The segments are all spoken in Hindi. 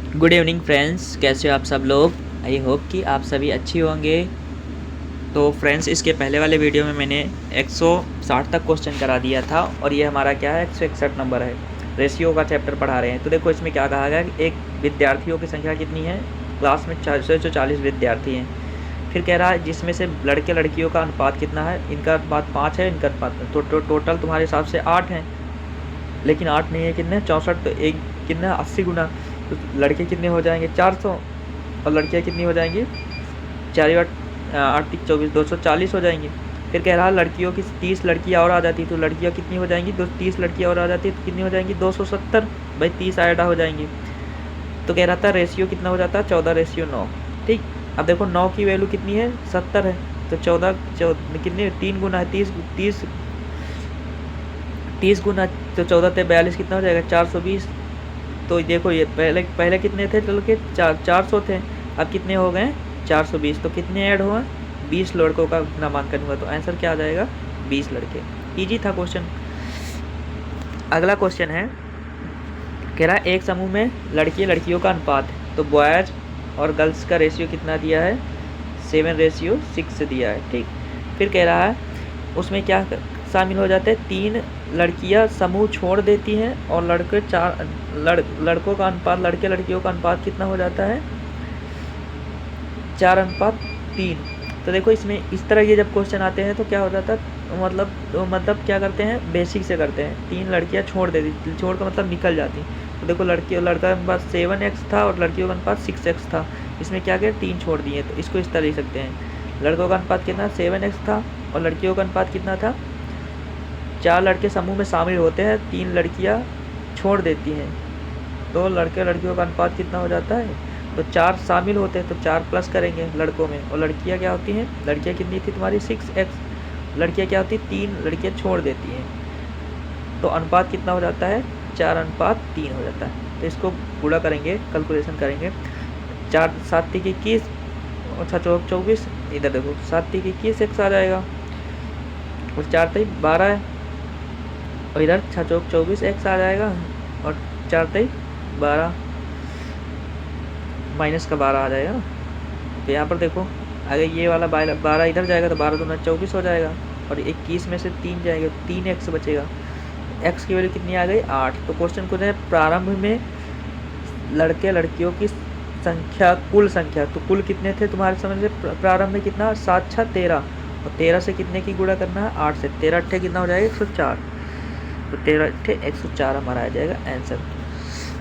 गुड इवनिंग फ्रेंड्स, कैसे हो आप सब लोग। आई होप कि आप सभी अच्छी होंगे। तो फ्रेंड्स, इसके पहले वाले वीडियो में मैंने 160 तक क्वेश्चन करा दिया था और ये हमारा क्या है 161 नंबर है। रेशियो का चैप्टर पढ़ा रहे हैं। तो देखो इसमें क्या कहा गया कि एक विद्यार्थियों की संख्या कितनी है, क्लास में 440 विद्यार्थी हैं। फिर कह रहा है जिसमें से लड़के लड़कियों का अनुपात कितना है, इनका अनुपात 5 है, इनका अनुपात तो टोटल तुम्हारे हिसाब से 8 हैं। लेकिन 8 नहीं है, कितने 64, तो एक कितना 80 गुना, तो लड़के कितने हो जाएंगे 400 और लड़कियाँ कितनी हो जाएंगी 4 8 24 240 हो जाएंगी। फिर कह रहा लड़कियों की 30 लड़कियाँ और आ जाती तो लड़कियाँ कितनी हो जाएंगी 30 लड़कियाँ और आ जाती तो कितनी हो जाएंगी 270। भाई 30 ऐड हो जाएंगी। तो कह रहा था रेशियो कितना हो जाता है 14:9। ठीक। अब देखो 9 की वैल्यू कितनी है 70 है, तो 14 कितनी 3 गुना है 30 30 गुना, तो 14 42 कितना हो जाएगा 420। तो देखो ये पहले पहले कितने थे चल के 400 थे, अब कितने हो गए 420। तो कितने ऐड हुआ 20 लड़कों का नामांकन हुआ। तो आंसर क्या आ जाएगा 20 लड़के। इजी था क्वेश्चन। अगला क्वेश्चन है, कह रहा है एक समूह में लड़के लड़कियों का अनुपात है। तो बॉयज़ और गर्ल्स का रेशियो कितना दिया है 7:6 दिया है। ठीक। फिर कह रहा है उसमें क्या शामिल हो जाते हैं, 3 लड़कियां समूह छोड़ देती हैं और लड़के 4 लड़कों का अनुपात लड़के लड़कियों का अनुपात कितना हो जाता है 4:3। तो देखो इसमें इस तरह ये जब क्वेश्चन आते हैं तो क्या हो जाता है, मतलब क्या करते हैं बेसिक से करते हैं। 3 लड़कियां छोड़ देती, छोड़ का मतलब निकल जाती। तो देखो लड़की और लड़का के पास 7x था और लड़कियों का अनुपात 6x था। इसमें क्या किया 3 छोड़ दिए, तो इसको इस तरह लिख सकते हैं। लड़कों का अनुपात कितना 7x था और लड़कियों का अनुपात कितना था 4 लड़के समूह में शामिल होते हैं, 3 लड़कियां छोड़ देती हैं, तो लड़के लड़कियों का अनुपात कितना हो जाता है। तो 4 शामिल होते हैं तो 4 प्लस करेंगे लड़कों में, और लड़कियां क्या होती हैं, लड़कियां कितनी थी तुम्हारी 6x, लड़कियां क्या होती 3 लड़कियां छोड़ देती हैं। तो अनुपात कितना हो जाता है 4:3 हो जाता है। तो इसको गुणा करेंगे, कैलकुलेशन करेंगे। 4 7 3 21 और 6 चौक 24, इधर देखो 7 3 21 x आ जाएगा और 4 3 12 है, और इधर 6 चौक 24 x आ जाएगा और 4 3 12 माइनस का 12 आ जाएगा। तो यहाँ पर देखो अगर ये वाला 12 इधर जाएगा तो 12 दूना 24 हो जाएगा और 21 में से 3 जाएगा, 3x बचेगा। x की वैल्यू कितनी आ गई 8। तो क्वेश्चन को है प्रारंभ में लड़के लड़कियों की संख्या, कुल संख्या, तो कुल कितने थे तुम्हारे समझ से प्रारंभ में कितना 7 6 13, और 13 से कितने की गुणा करना है 8 से, 13 8 कितना हो जाएगा 104। तो 13 8 104 हमारा आ जाएगा आंसर।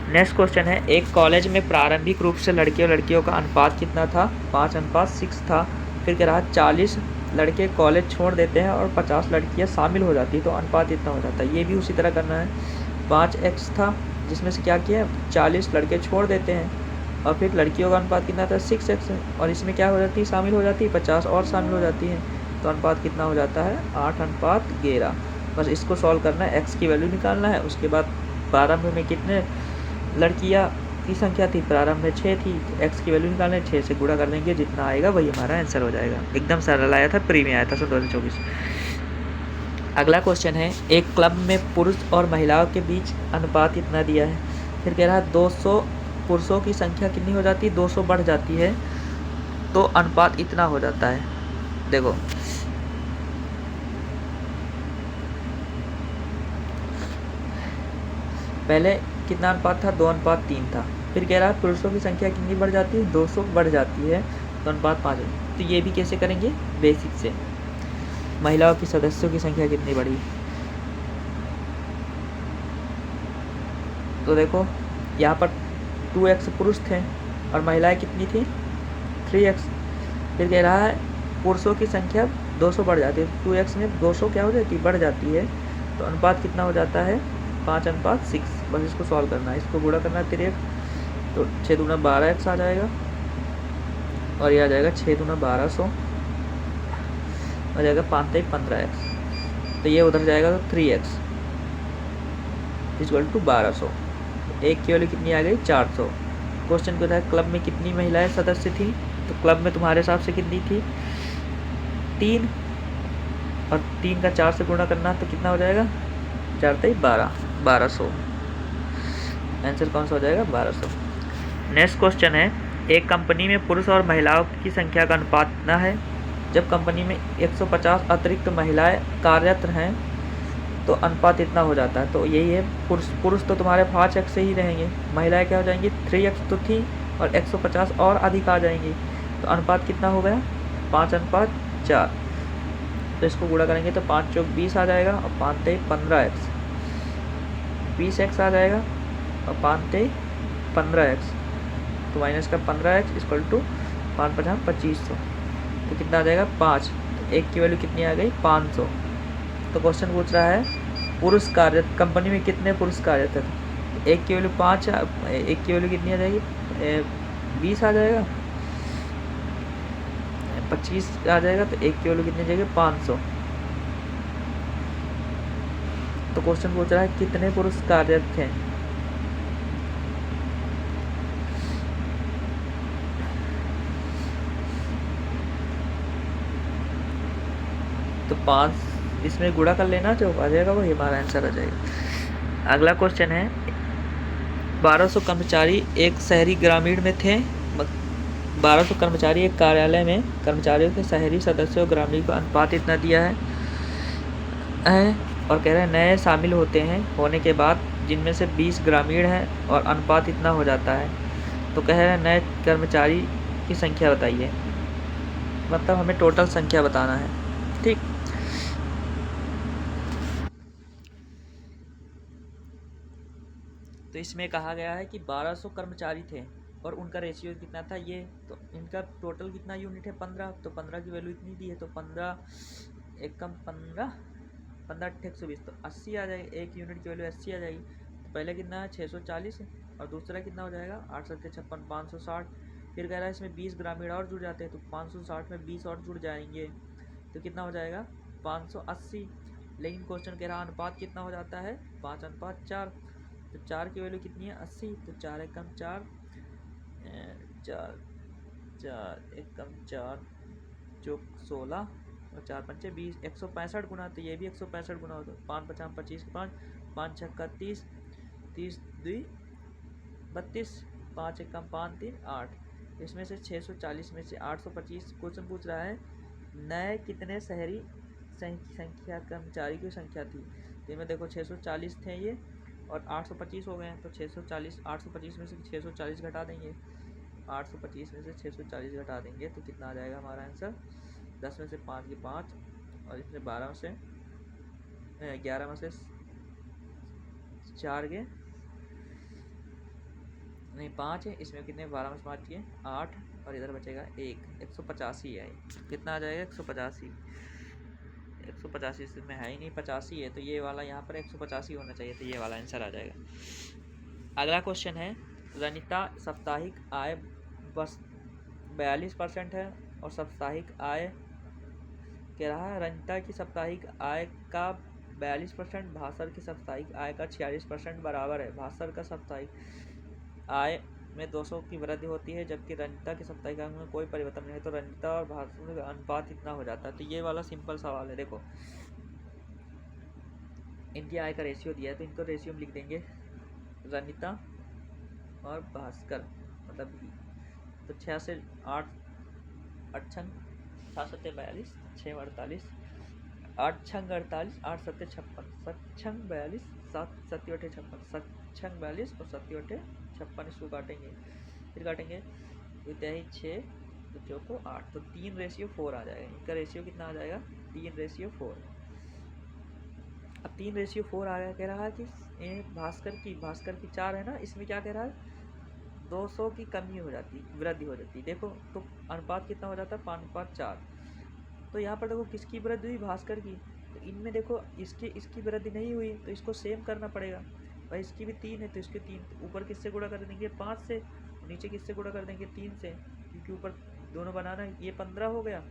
नेक्स्ट क्वेश्चन है, एक कॉलेज में प्रारंभिक रूप से लड़के और लड़कियों का अनुपात कितना था 5:6 था। फिर कह रहा 40 लड़के कॉलेज छोड़ देते हैं और 50 लड़कियां शामिल हो जाती है, तो अनुपात इतना हो जाता है। ये भी उसी तरह करना है। 5x था जिसमें से क्या किया 40 लड़के छोड़ देते हैं और फिर लड़कियों का अनुपात कितना था 6x, और इसमें क्या हो जाती है शामिल हो जाती है 50 और शामिल हो जाती हैं, तो अनुपात कितना हो जाता है 8:11। बस इसको सॉल्व करना है, x की वैल्यू निकालना है। उसके बाद प्रारंभ में कितने लड़कियां की संख्या थी, प्रारंभ में 6 थी, तो x की वैल्यू निकालने 6 से गुणा कर देंगे, जितना आएगा वही हमारा आंसर हो जाएगा। एकदम सरल आया था, प्री में आया था 2024। अगला क्वेश्चन है, एक क्लब में पुरुष और महिलाओं के बीच अनुपात इतना दिया है। फिर कह रहा है 200 पुरुषों की संख्या कितनी हो जाती है 200 बढ़ जाती है, तो अनुपात इतना हो जाता है। देखो पहले कितना अनुपात था 2:3 था। फिर कह रहा है पुरुषों की संख्या कितनी बढ़ जाती है 200 बढ़ जाती है, तो अनुपात 5 है। तो ये भी कैसे करेंगे बेसिक से। महिलाओं की सदस्यों की संख्या कितनी बढ़ी, तो देखो यहाँ पर 2x पुरुष थे और महिलाएं कितनी थी 3x। फिर कह रहा है पुरुषों की संख्या 200 बढ़ जाती है, 2x में 200 क्या हो जाती है बढ़ जाती है, तो अनुपात कितना हो जाता है 5:6। बस इसको सॉल्व करना है, इसको गुणा करना है 3x, तो 6 दूना 12x आ जाएगा और ये आ जाएगा 6 दूना 1200 आ जाएगा 5 3 15x, तो ये उधर जाएगा तो 3x इक्वल टू 1200। एक की वैल्यू कितनी आ गई 400। क्वेश्चन को था क्लब में कितनी महिलाएं सदस्य थी, तो क्लब में तुम्हारे हिसाब से कितनी थी 3, और 3 का 4 से गुणा करना तो कितना हो जाएगा 4 3 12 1200। आंसर कौन सा हो जाएगा 1200। नेक्स्ट क्वेश्चन है, एक कंपनी में पुरुष और महिलाओं की संख्या का अनुपात कितना है? जब कंपनी में 150 अतिरिक्त महिलाएं कार्यरत हैं तो अनुपात इतना हो जाता है। तो यही है, पुरुष तो तुम्हारे 5x से ही रहेंगे, महिलाएं क्या हो जाएंगी 3x तो थी और 150 और अधिक आ जाएंगी। तो अनुपात कितना हो गया 5:4। तो इसको गुणा करेंगे तो 5 चौक 20 आ जाएगा और 5 तेई 15x, 20x आ जाएगा और 5 तेई 15x, तो माइनस का 15x इक्वल टू 5×5 2500, तो कितना आ जाएगा 5। तो एक की वैल्यू कितनी आ गई 500। तो क्वेश्चन पूछ रहा है पुरुष कार्यरत कंपनी में कितने पुरुष कार्यरत है? एक की वैल्यू 5, एक की वैल्यू कितनी आ जाएगी 20 आ जाएगा, 25 आ जाएगा, तो एक की वैल्यू कितनी आ जाएगी 500। तो क्वेश्चन पूछ रहा है कितने पुरुष कार्यरत हैं? तो 5 इसमें गुणा कर लेना, जो आ जाएगा वही हमारा आंसर आ जाएगा। अगला क्वेश्चन है 1200 कर्मचारी एक शहरी ग्रामीण में थे, 1200 कर्मचारी एक कार्यालय में कर्मचारियों के शहरी सदस्यों और ग्रामीण का अनुपात इतना दिया है और कह रहे हैं नए शामिल होने के बाद जिनमें से 20 ग्रामीण हैं और अनुपात इतना हो जाता है। तो कह रहे हैं नए कर्मचारी की संख्या बताइए, मतलब हमें टोटल संख्या बताना है। ठीक, तो इसमें कहा गया है कि 1200 कर्मचारी थे और उनका रेशियो कितना था ये, तो इनका टोटल कितना यूनिट है 15, तो 15 की वैल्यू इतनी दी है, तो 15 एकम 15 120, तो 80 आ जाएगी, एक यूनिट की वैल्यू 80 आ जाएगी। तो पहले कितना है 640 है और दूसरा कितना हो जाएगा 8 7 56 560। फिर कह रहा है इसमें 20 ग्रामीण और जुड़ जाते हैं, तो 560 में 20 और जुड़ जाएंगे, तो कितना हो जाएगा 580। लेकिन क्वेश्चन कह रहा अनुपात कितना हो जाता है 5:4, तो 4 की वैल्यू कितनी है 80, तो 4 एकम 4 4 एकम 4 चौक 16 और 4 पंचे 20, 165 गुना, तो ये भी 165 गुना होता है। 5×5 25, 5 छक्का 30, 30 2 32, 5 एकम 5 3 8। इसमें से 640 में से 825 क्वेश्चन पूछ रहा है नए कितने शहरी संख्या कर्मचारी की संख्या थी। इसमें देखो 640 थे ये और 825 हो गए हैं, तो 640 825 में से 640 घटा देंगे, 825 में से 640 घटा देंगे तो कितना आ जाएगा हमारा आंसर 10 में से 5 के 5 और इसमें 12 में से 11 में से 4 के नहीं 5 है, इसमें कितने 12 में से 5 के 8 और इधर बचेगा 185 है। कितना आ जाएगा 185, 185 इसमें है ही नहीं 85 है, तो ये वाला यहाँ पर 185 होना चाहिए, तो ये वाला आंसर आ जाएगा। अगला क्वेश्चन है रनिता साप्ताहिक आय बस 42% है और साप्ताहिक आय कह रहा है रनिता की साप्ताहिक आय का 42% भास्कर की साप्ताहिक आय का 46% बराबर है। भास्कर का साप्ताहिक आय में 200 की वृद्धि होती है जबकि रनिता की साप्ताहिक आय में कोई परिवर्तन नहीं है, तो रनिता और भास्कर का अनुपात कितना हो जाता है। तो ये वाला सिंपल सवाल है। देखो इनकी आय का रेशियो दिया है तो इनको रेशियो में लिख देंगे रनिता और भास्कर, मतलब तो 6 से 8 8 छंग 7 सत्ते 42 6 48 8 छंग 48 8 सत्ते 56 7 छंग 42 7 सत्ती 56 7 छंग 42 और 7 56 इसको काटेंगे, फिर काटेंगे इत्यादि 6 तो चौको 8, तो 3:4 आ जाएगा। इनका रेशियो कितना आ जाएगा 3:4। अब 3:4 आ गया, कह रहा है कि भास्कर की 4 है ना, इसमें क्या कह रहा है 200 की कमी हो जाती वृद्धि हो जाती। देखो तो अनुपात कितना हो जाता है 5:4। तो यहाँ पर देखो किसकी वृद्धि हुई भास्कर की, तो इनमें देखो इसकी वृद्धि नहीं हुई तो इसको सेम करना पड़ेगा। भाई इसकी भी 3 है तो इसके 3, तो ऊपर किससे गुणा कर देंगे 5 से, नीचे किससे गुणा कर देंगे 3 से, क्योंकि ऊपर दोनों बनाना है। ये 15 हो गया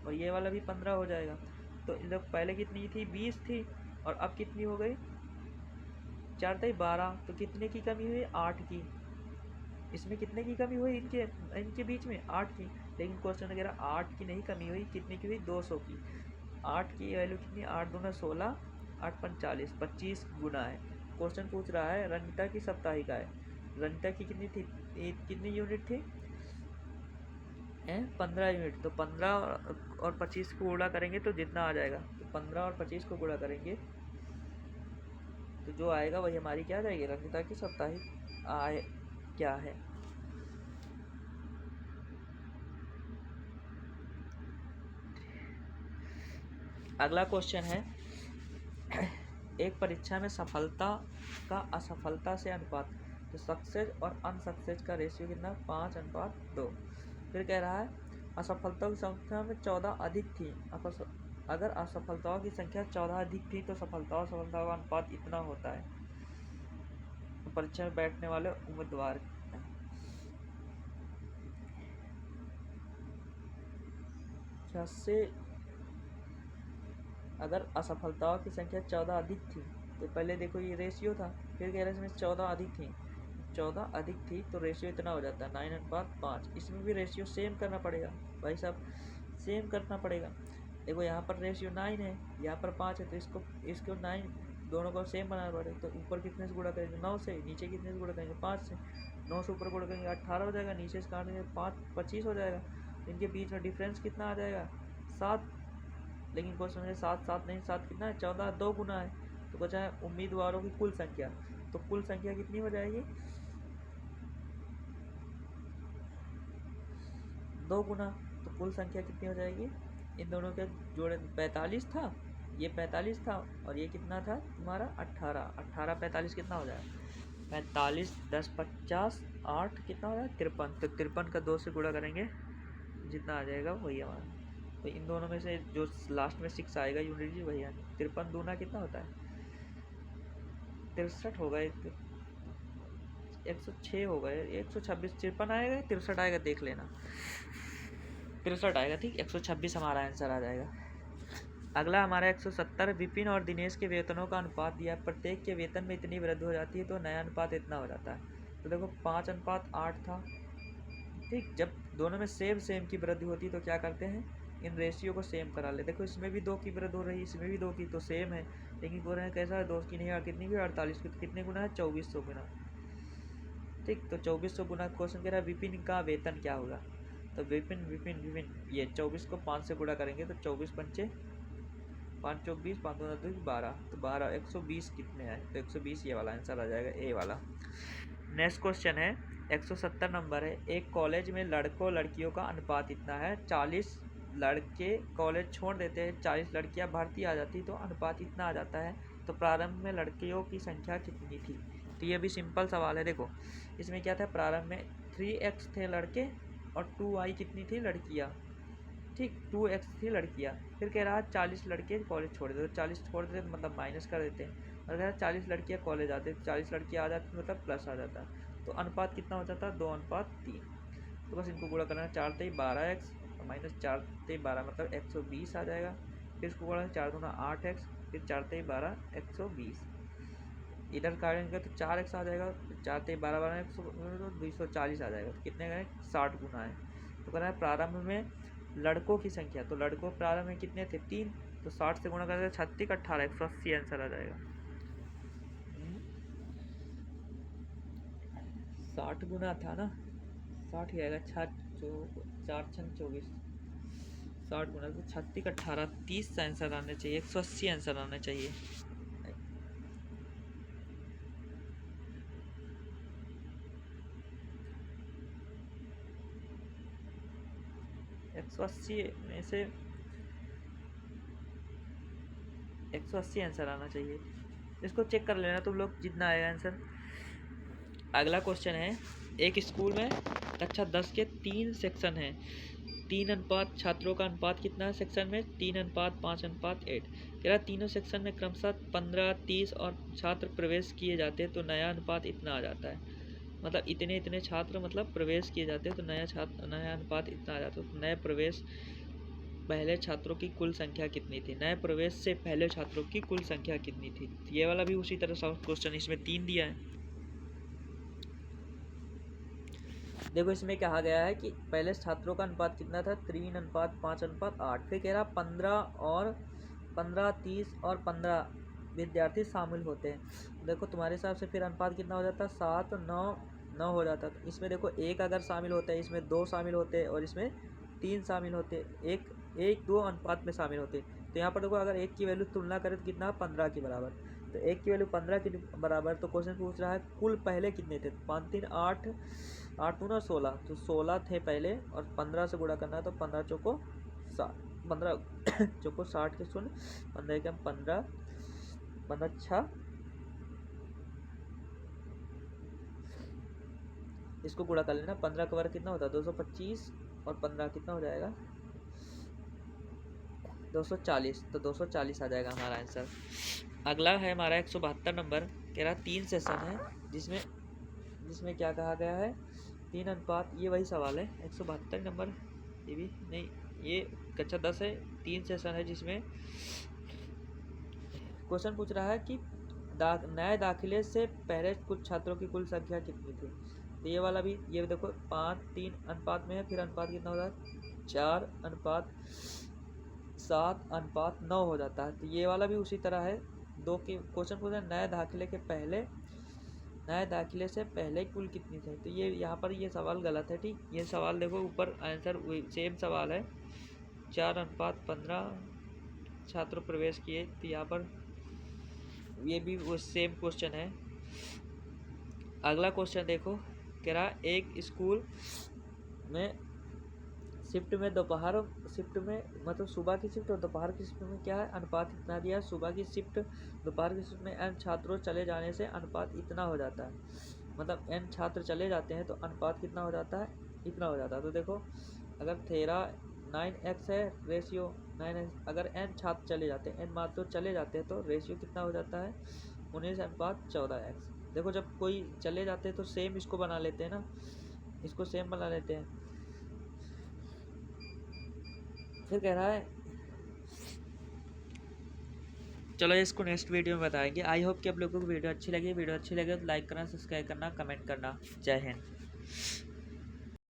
और ये वाला भी 15 हो जाएगा। तो लोग पहले कितनी थी 20 थी और अब कितनी हो गई 4 × 12, तो कितने की कमी हुई 8 की। इसमें कितने की कमी हुई इनके बीच में 8 की, लेकिन क्वेश्चन वगैरह 8 की नहीं कमी हुई, कितनी की हुई 200 की। 8 की वैल्यू कितनी 8 दूना 16 8 पंच 40 25 गुना है। क्वेश्चन पूछ रहा है रनिता की साप्ताहिक आय, रंजिता की कितनी थी, कितनी यूनिट थी, 15 यूनिट। तो 15 और 25 को गुणा करेंगे तो जितना आ जाएगा, तो 15 और 25 को गुणा करेंगे तो जो आएगा वही हमारी क्या आ जाएगी, रंजिता की साप्ताहिक आय क्या है। अगला क्वेश्चन है, एक परीक्षा में सफलता का असफलता से अनुपात, तो सक्सेस और अनसक्सेस का रेशियो कितना, 5:2। फिर कह रहा है असफलताओं की संख्या में 14 अधिक थी, अगर असफलताओं की संख्या 14 अधिक थी तो सफलताओं सफलताओं का अनुपात इतना होता है। तो परीक्षा में बैठने वाले उम्मीदवार से अगर असफलताओं की संख्या 14 अधिक थी, तो पहले देखो ये रेशियो था, फिर कह रहे हैं इसमें 14 अधिक थी, 14 अधिक थी तो रेशियो इतना हो जाता है 9:5। इसमें भी रेशियो सेम करना पड़ेगा भाई साहब, सेम करना पड़ेगा। देखो यहाँ पर रेशियो 9 है, यहाँ पर 5 है, तो इसको 9 दोनों को सेम बनाना पड़ेगा। तो ऊपर कितने से गुणा करेंगे, 9 से, नीचे कितने से गुणा करेंगे, 5 से। 9 से ऊपर गुणा करेंगे 18 हो जाएगा, नीचे से काटेंगे 5 25 हो जाएगा। इनके बीच में डिफरेंस कितना आ जाएगा, 7। लेकिन क्वेश्चन में 7 7 नहीं, 7 कितना है, 14 2 गुना है। तो बचा है उम्मीदवारों की कुल संख्या, तो कुल संख्या कितनी हो जाएगी, 2 गुना। तो कुल संख्या कितनी हो जाएगी, इन दोनों के जोड़े 45 था, ये 45 था और ये कितना था तुम्हारा 18। 18 45 कितना हो जाएगा, 45 10 50 8 कितना हो जाएगा 53। तो 53 का 2 से गुणा करेंगे जितना आ जाएगा वही हमारा। तो इन दोनों में से जो लास्ट में 6 आएगा यूनिट जी वही है। 53 दूना कितना होता है, 63 होगा, 106 होगा, 126 53 आएगा 63 आएगा, देख लेना 63 आएगा, ठीक। 126 हमारा आंसर आ जाएगा। अगला हमारा 170, विपिन और दिनेश के वेतनों का अनुपात दिया, प्रत्येक के वेतन में इतनी वृद्धि हो जाती है तो नया अनुपात इतना हो जाता है। तो देखो 5:8 था, ठीक। जब दोनों में सेम की वृद्धि होती है तो क्या करते हैं, इन रेशियो को सेम करा ले। देखो इसमें भी 2 की वृद्धि हो रही है, इसमें भी 2 की, तो सेम है। लेकिन बोल रहे हैं कैसा है, 2 की नहीं, कितनी की 48 की, तो कितने गुना है 2400 गुना, ठीक। तो 2400 गुना क्वेश्चन कह रहा है विपिन का वेतन क्या होगा। तो विपिन विपिन विपिन ये 24 को 5 से गुणा करेंगे तो 24 पंचे 5 24 5 2 12, तो 12 120 कितने आए, तो 120 ये वाला आंसर आ जाएगा, ए वाला। नेक्स्ट क्वेश्चन है 170 नंबर है, एक कॉलेज में लड़कों लड़कियों का अनुपात इतना है, 40 लड़के कॉलेज छोड़ देते हैं, 40 लड़कियां भर्ती आ जाती तो अनुपात इतना आ जाता है। तो प्रारंभ में लड़कियों की संख्या कितनी थी। तो ये भी सिंपल सवाल है। देखो इसमें क्या था, प्रारंभ में 3x थे लड़के और 2y कितनी थी लड़कियाँ, ठीक। 2x थी लड़कियाँ। फिर कह रहा है 40 लड़के कॉलेज छोड़ देते, तो 40 छोड़ देते मतलब माइनस कर देते हैं, और कह रहा है 40 लड़कियाँ कॉलेज आते, 40 लड़कियाँ आ जाती मतलब प्लस आ जाता। तो अनुपात कितना हो जाता है, 2:3। तो बस इनको गुणा करना, 4 3 12x और माइनस 4 3 12 मतलब 120 आ जाएगा। फिर इसको गुणा 4 दूना 8x, फिर 4 3 12 120। इधर काटेंगे तो 4x आ जाएगा, 4 3 12 12 240 आ जाएगा। तो कितने का है, 60 गुना है। तो कह रहा है प्रारंभ में लड़कों की संख्या, तो लड़कों प्रारंभ में कितने थे 3, तो 60 से गुणा करेंगे 36 18 180 आंसर आ जाएगा। 60 गुना था ना, 60 ही आएगा, 4 6 24 60 गुना, तो 36 18 30 आंसर आने चाहिए, 180 आंसर आना चाहिए। 180 में से 180 आंसर आना चाहिए, इसको चेक कर लेना तुम लोग जितना आएगा आंसर। अगला क्वेश्चन है, एक स्कूल में कक्षा 10 के 3 सेक्शन हैं, 3 अनुपात छात्रों का अनुपात कितना है सेक्शन में, 3:5:8। कह रहा तीनों सेक्शन में क्रमशः 15 30 और छात्र प्रवेश किए जाते हैं तो नया अनुपात इतना आ जाता है। मतलब इतने इतने छात्र मतलब प्रवेश किए जाते हैं तो नया अनुपात इतना आ जाता है। तो नए प्रवेश पहले छात्रों की कुल संख्या कितनी थी, नए प्रवेश से पहले छात्रों की कुल संख्या कितनी थी। ये वाला भी उसी तरह सॉल्व क्वेश्चन, इसमें 3 दिया है। देखो इसमें कहा गया है कि पहले छात्रों का अनुपात कितना था, 3:5:8। फिर कह रहा 15 30 और 15 विद्यार्थी शामिल होते हैं। देखो तुम्हारे हिसाब से फिर अनुपात कितना हो जाता है, 7 9 9 हो जाता। तो इसमें देखो 1 अगर शामिल होता है, इसमें 2 शामिल होते हैं और इसमें 3 शामिल होते हैं, 1-2 अनुपात में शामिल होते हैं। तो यहाँ पर देखो अगर 1 की वैल्यू तुलना करें तो कितना 15 के बराबर। तो 1 की वैल्यू 15 के बराबर, तो क्वेश्चन पूछ रहा है कुल पहले कितने थे। 5 3 8, 8 दूना 16, तो 16 थे पहले और 15 से गुणा करना है, तो 15 चौको 60, 15 चौको 60 के शून्य, 15 के 15, 15 6, इसको गुणा कर लेना। 15 का वर्ग कितना होता है 225 और 15 कितना हो जाएगा 240। तो 240 आ जाएगा हमारा आंसर। अगला है हमारा 172 नंबर। कह रहा 3 सेशन है जिसमें क्या कहा गया है 3 अनुपात, ये वही सवाल है 172 नंबर। ये भी नहीं, ये कक्षा 10 है। 3 सेशन है जिसमें क्वेश्चन पूछ रहा है कि नए दाखिले से पहले कुछ छात्रों की कुल संख्या कितनी थी। तो ये वाला भी, ये देखो 5-3 अनुपात में है, फिर अनुपात कितना होता है 4:7:9 हो जाता है। तो ये वाला भी उसी तरह है। 2 के क्वेश्चन पूछ रहे हैं नए दाखिले से पहले कुल कितनी थे। तो ये यहाँ पर ये सवाल गलत है। ठीक, ये सवाल देखो ऊपर आंसर सेम सवाल है, 4:15 छात्र प्रवेश किए। तो यहाँ पर ये भी वो सेम क्वेश्चन है। अगला क्वेश्चन देखो, कह रहा एक स्कूल में शिफ्ट में मतलब सुबह की शिफ्ट और दोपहर की शिफ्ट में क्या है अनुपात इतना दिया है। सुबह की शिफ्ट दोपहर की शिफ्ट में n छात्रों चले जाने से अनुपात इतना हो जाता है। मतलब n छात्र चले जाते हैं तो अनुपात कितना हो जाता है, इतना हो जाता है। तो देखो अगर 9x है रेशियो 9x, अगर n छात्र चले जाते हैं, n मात्र चले जाते हैं, तो रेशियो कितना हो जाता है 19:14x। देखो जब कोई चले जाते हैं तो सेम इसको बना लेते हैं ना, इसको सेम बना लेते हैं। फिर कह रहा है, चलो इसको नेक्स्ट वीडियो में बताएंगे। आई होप कि आप लोगों को वीडियो अच्छी लगी। वीडियो अच्छी लगे तो लाइक करना, सब्सक्राइब करना, कमेंट करना। जय हिंद।